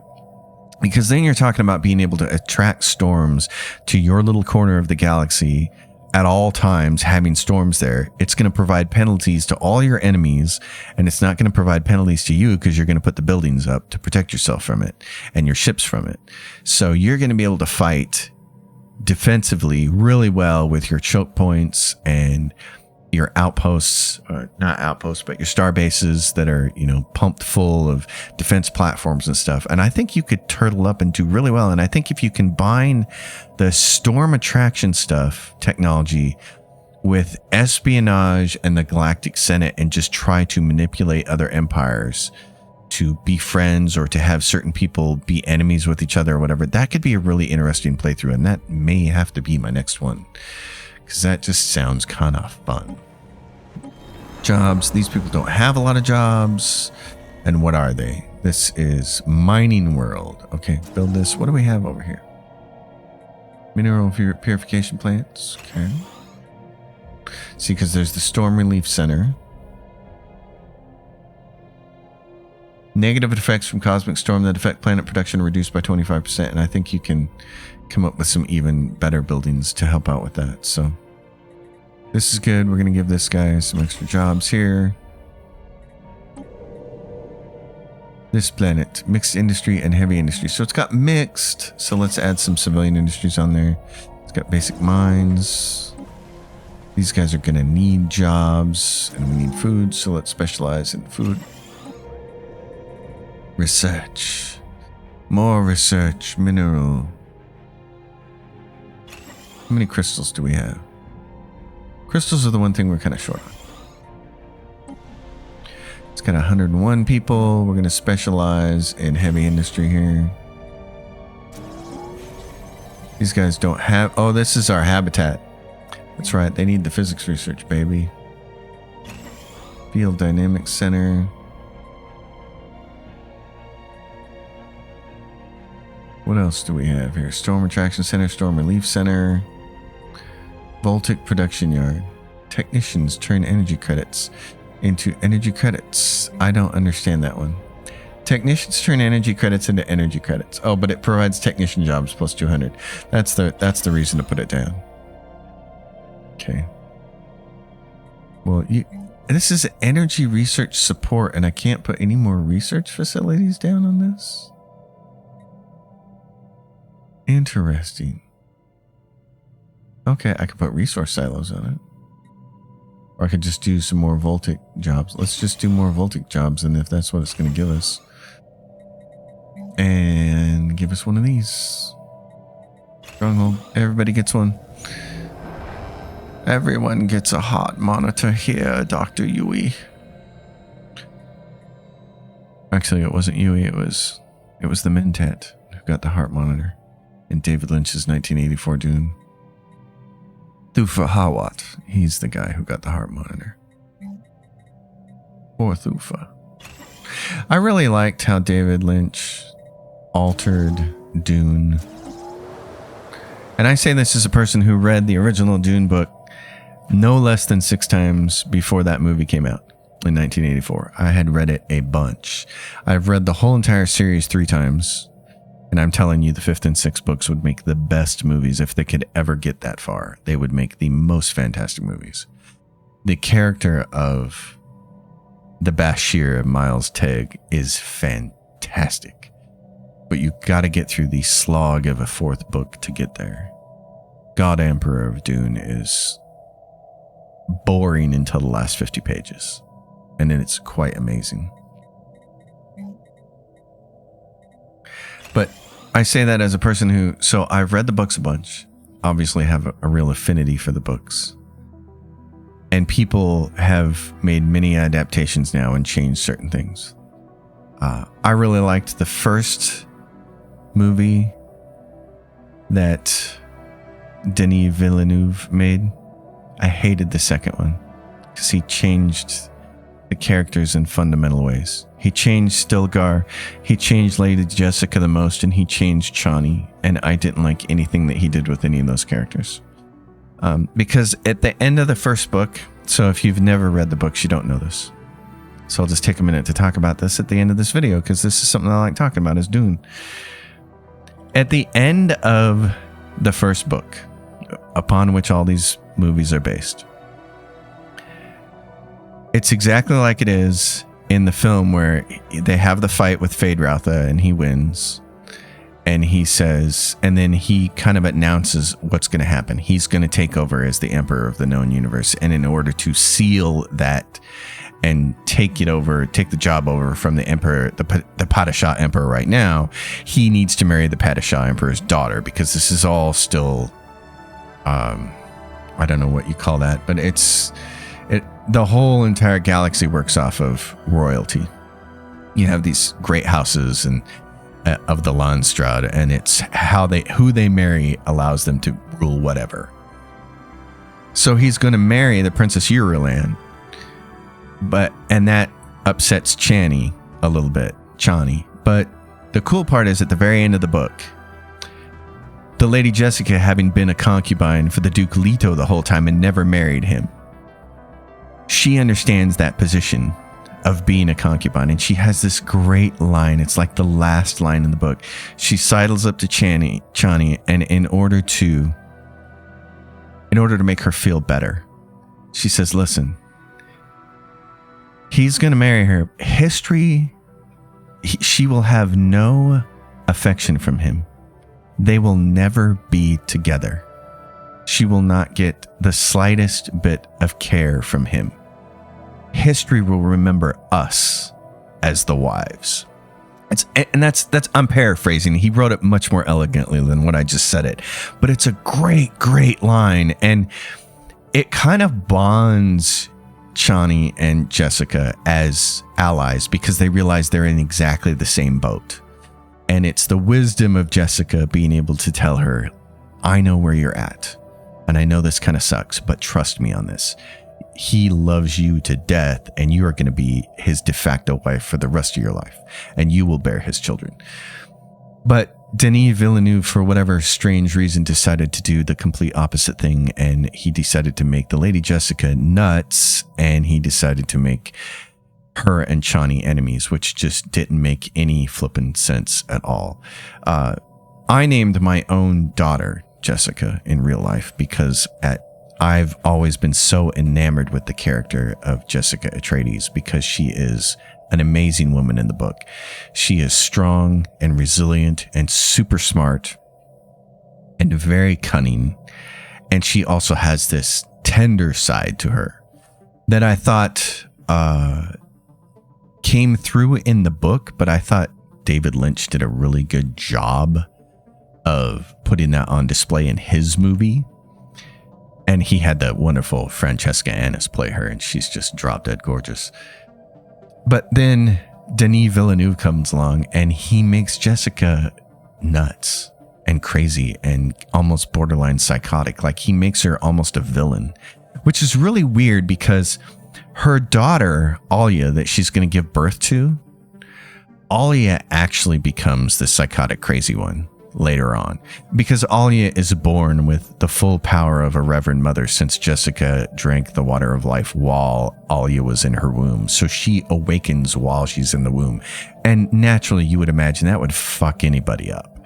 Because then you're talking about being able to attract storms to your little corner of the galaxy at all times, having storms there. It's going to provide penalties to all your enemies, and it's not going to provide penalties to you because you're going to put the buildings up to protect yourself from it and your ships from it. So you're going to be able to fight defensively really well with your choke points and your outposts, or not outposts, but your star bases that are, pumped full of defense platforms and stuff. And I think you could turtle up and do really well. And I think if you combine the storm attraction stuff technology with espionage and the Galactic Senate and just try to manipulate other empires to be friends or to have certain people be enemies with each other or whatever, that could be a really interesting playthrough. And that may have to be my next one, because that just sounds kind of fun. Jobs. These people don't have a lot of jobs. And what are they? This is mining world. Okay, build this. What do we have over here? Mineral purification plants. Okay. See, because there's the storm relief center. Negative effects from cosmic storm that affect planet production reduced by 25%. And I think you can come up with some even better buildings to help out with that. So this is good. We're going to give this guy some extra jobs here. This planet, mixed industry and heavy industry. So it's got mixed. So let's add some civilian industries on there. It's got basic mines. These guys are going to need jobs and we need food. So let's specialize in food. Research. More research. Mineral. How many crystals do we have? Crystals are the one thing we're kind of short on. It's got 101 people. We're going to specialize in heavy industry here. These guys don't have... Oh, this is our habitat. That's right. They need the physics research, baby. Field Dynamics Center. What else do we have here? Storm Attraction Center, Storm Relief Center. Voltic Production Yard. Technicians turn energy credits into energy credits. I don't understand that one. Technicians turn energy credits into energy credits. Oh, but it provides technician jobs plus 200. That's the reason to put it down. Okay. Well, this is energy research support, and I can't put any more research facilities down on this. Interesting. Okay, I could put resource silos on it. Or I could just do some more Voltic jobs. Let's just do more Voltic jobs, and if that's what it's going to give us. And give us one of these. Stronghold. Everybody gets one. Everyone gets a heart monitor here, Dr. Yui. Actually, it wasn't Yui, it was the Mentat who got the heart monitor in David Lynch's 1984 Dune. Thufa Hawat, he's the guy who got the heart monitor. Poor Thufa. I really liked how David Lynch altered Dune. And I say this as a person who read the original Dune book no less than 6 times before that movie came out in 1984. I had read it a bunch. I've read the whole entire series 3 times. And I'm telling you, the 5th and 6th books would make the best movies if they could ever get that far. They would make the most fantastic movies. The character of the Bashir, Miles Tegg, is fantastic. But you got to get through the slog of a 4th book to get there. God Emperor of Dune is boring until the last 50 pages. And then it's quite amazing. But I say that as a person who, so I've read the books a bunch, obviously have a real affinity for the books. And people have made many adaptations now and changed certain things. I really liked the first movie that Denis Villeneuve made. I hated the second one because he changed the characters in fundamental ways. He changed Stilgar, he changed Lady Jessica the most, and he changed Chani. And I didn't like anything that he did with any of those characters. Because at the end of the first book, so if you've never read the books, you don't know this. So I'll just take a minute to talk about this at the end of this video, because this is something I like talking about, is Dune. At the end of the first book, upon which all these movies are based, it's exactly like it is in the film where they have the fight with Feyd-Rautha and he wins. And he says, and then he kind of announces what's going to happen. He's going to take over as the emperor of the known universe. And in order to seal that and take the job over from the emperor, the Padishah emperor right now, he needs to marry the Padishah emperor's daughter, because this is all still, I don't know what you call that, but the whole entire galaxy works off of royalty. You have these great houses and of the Landstrad, and it's who they marry allows them to rule whatever. So he's going to marry the Princess Irulan, and that upsets Chani a little bit, Chani. But the cool part is at the very end of the book, the Lady Jessica, having been a concubine for the Duke Leto the whole time and never married him, she understands that position of being a concubine, and she has this great line. It's like the last line in the book. She sidles up to Chani, and in order to make her feel better, she says, listen, he's going to marry her. She will have no affection from him. They will never be together. She will not get the slightest bit of care from him. History will remember us as the wives. I'm paraphrasing. He wrote it much more elegantly than what I just said it. But it's a great, great line. And it kind of bonds Chani and Jessica as allies, because they realize they're in exactly the same boat. And it's the wisdom of Jessica being able to tell her, I know where you're at. And I know this kind of sucks, but trust me on this. He loves you to death, and you are going to be his de facto wife for the rest of your life, and you will bear his children. But Denis Villeneuve, for whatever strange reason, decided to do the complete opposite thing, and he decided to make the Lady Jessica nuts, and he decided to make her and Chani enemies, which just didn't make any flippin' sense at all. I named my own daughter Jessica in real life because I've always been so enamored with the character of Jessica Atreides, because she is an amazing woman in the book. She is strong and resilient and super smart and very cunning. And she also has this tender side to her that I thought came through in the book, but I thought David Lynch did a really good job of putting that on display in his movie. And he had that wonderful Francesca Annis play her, and she's just drop dead gorgeous. But then Denis Villeneuve comes along, and he makes Jessica nuts and crazy and almost borderline psychotic. Like, he makes her almost a villain, which is really weird, because her daughter, Alia, that she's going to give birth to, Alia actually becomes the psychotic crazy one later on, because Alia is born with the full power of a Reverend Mother, since Jessica drank the water of life while Alia was in her womb. So she awakens while she's in the womb. And naturally, you would imagine that would fuck anybody up.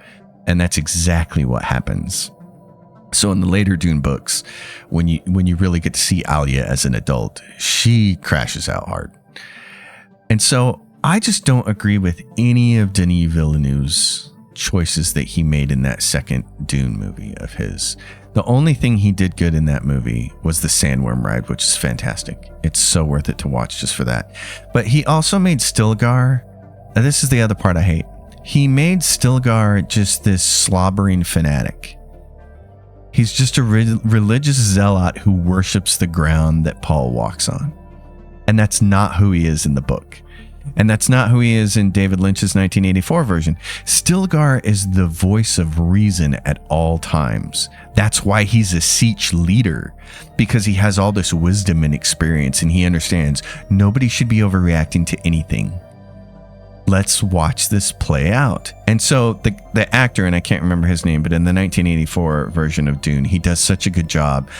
And that's exactly what happens. So in the later Dune books, when you really get to see Alia as an adult, she crashes out hard. And so I just don't agree with any of Denis Villeneuve's choices that he made in that second Dune movie of his. The only thing he did good in that movie was the sandworm ride, which is fantastic. It's so worth it to watch just for that. But he also made Stilgar. This is the other part I hate. He made Stilgar just this slobbering fanatic. He's just a religious zealot who worships the ground that Paul walks on. And that's not who he is in the book. And that's not who he is in David Lynch's 1984 version. Stilgar is the voice of reason at all times. That's why he's a Siege leader, because he has all this wisdom and experience, and he understands nobody should be overreacting to anything. Let's watch this play out. And so the actor, and I can't remember his name, but in the 1984 version of Dune, he does such a good job.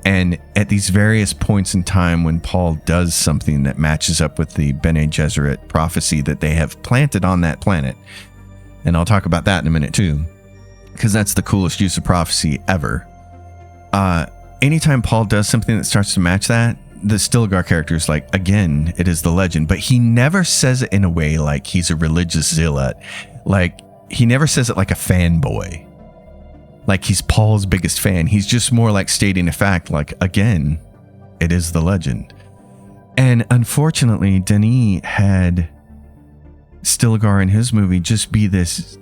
And at these various points in time when Paul does something that matches up with the Bene Gesserit prophecy that they have planted on that planet, and I'll talk about that in a minute too, because that's the coolest use of prophecy ever. Anytime Paul does something that starts to match that, the Stilgar character is like, again, it is the legend, but he never says it in a way like he's a religious zealot. Like, he never says it like a fanboy. Like he's Paul's biggest fan. He's just more like stating a fact, like, again, it is the legend. And unfortunately, Denis had Stilgar in his movie just be this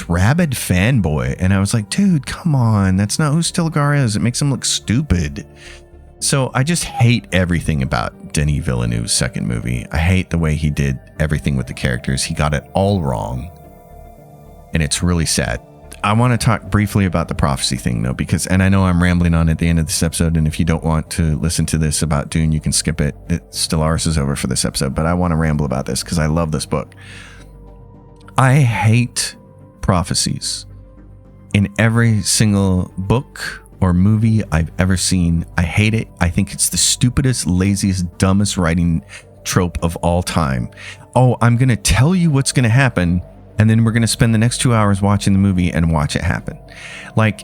rabid fanboy. And I was like, dude, come on. That's not who Stilgar is. It makes him look stupid. So I just hate everything about Denis Villeneuve's second movie. I hate the way he did everything with the characters. He got it all wrong. And it's really sad. I want to talk briefly about the prophecy thing, though, because, and I know I'm rambling on at the end of this episode, and if you don't want to listen to this about Dune, you can skip it. Stellaris is over for this episode, but I want to ramble about this because I love this book. I hate prophecies. In every single book or movie I've ever seen, I hate it. I think it's the stupidest, laziest, dumbest writing trope of all time. Oh, I'm going to tell you what's going to happen, and then we're going to spend the next 2 hours watching the movie and watch it happen. Like,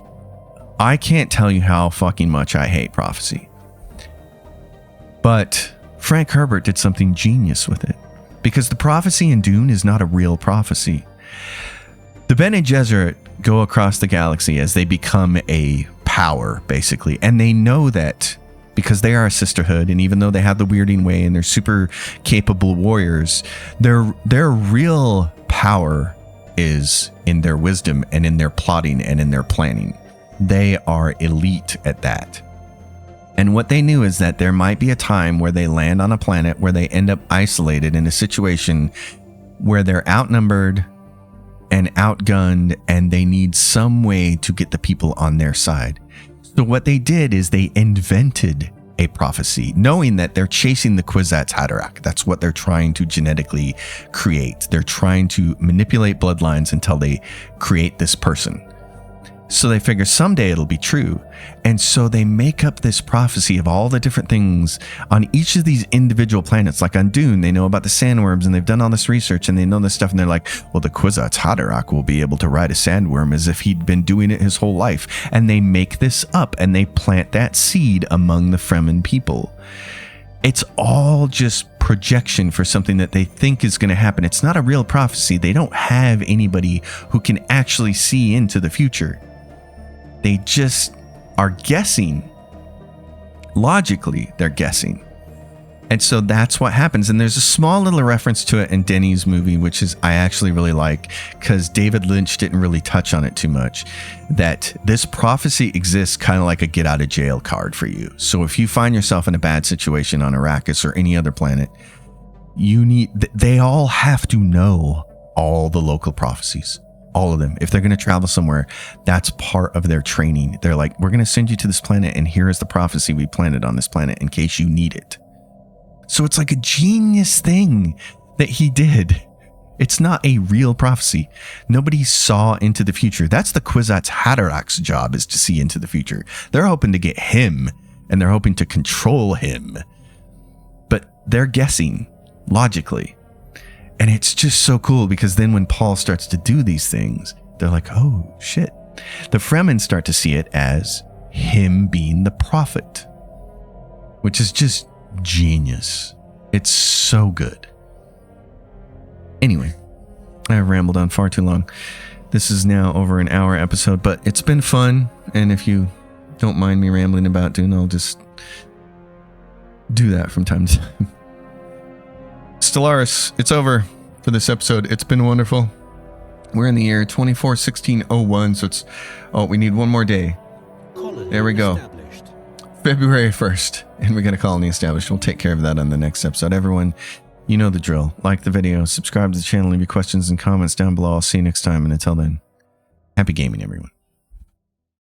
I can't tell you how fucking much I hate prophecy. But Frank Herbert did something genius with it. Because the prophecy in Dune is not a real prophecy. The Bene Gesserit go across the galaxy as they become a power, basically. And they know that because they are a sisterhood, and even though they have the weirding way and they're super capable warriors, their real power is in their wisdom and in their plotting and in their planning. They are elite at that. And what they knew is that there might be a time where they land on a planet where they end up isolated in a situation where they're outnumbered and outgunned, and they need some way to get the people on their side. So what they did is they invented a prophecy, knowing that they're chasing the Kwisatz Haderach. That's what they're trying to genetically create. They're trying to manipulate bloodlines until they create this person. So they figure someday it'll be true. And so they make up this prophecy of all the different things on each of these individual planets. Like on Dune, they know about the sandworms, and they've done all this research, and they know this stuff, and they're like, well, the Kwisatz Haderach will be able to ride a sandworm as if he'd been doing it his whole life. And they make this up, and they plant that seed among the Fremen people. It's all just projection for something that they think is going to happen. It's not a real prophecy. They don't have anybody who can actually see into the future. They just are guessing. Logically, they're guessing. And so that's what happens. And there's a small little reference to it in Denis' movie, which is I actually really like, because David Lynch didn't really touch on it too much, that this prophecy exists kind of like a get out of jail card for you. So if you find yourself in a bad situation on Arrakis or any other planet, they all have to know all the local prophecies. All of them. If they're going to travel somewhere, that's part of their training. They're like, we're going to send you to this planet, and here is the prophecy we planted on this planet in case you need it. So it's like a genius thing that he did. It's not a real prophecy. Nobody saw into the future. That's the Kwisatz Haderach's job, is to see into the future. They're hoping to get him, and they're hoping to control him. But they're guessing logically. And it's just so cool, because then when Paul starts to do these things, they're like, oh, shit. The Fremen start to see it as him being the prophet, which is just genius. It's so good. Anyway, I rambled on far too long. This is now over an hour episode, but it's been fun. And if you don't mind me rambling about Dune. I'll just do that from time to time. Stellaris, it's over for this episode. It's been wonderful. We're in the year 241601, so it's... Oh, we need one more day. There we go. February 1st, and we got a colony established. We'll take care of that on the next episode. Everyone, you know the drill. Like the video, subscribe to the channel, leave your questions and comments down below. I'll see you next time, and until then, happy gaming, everyone.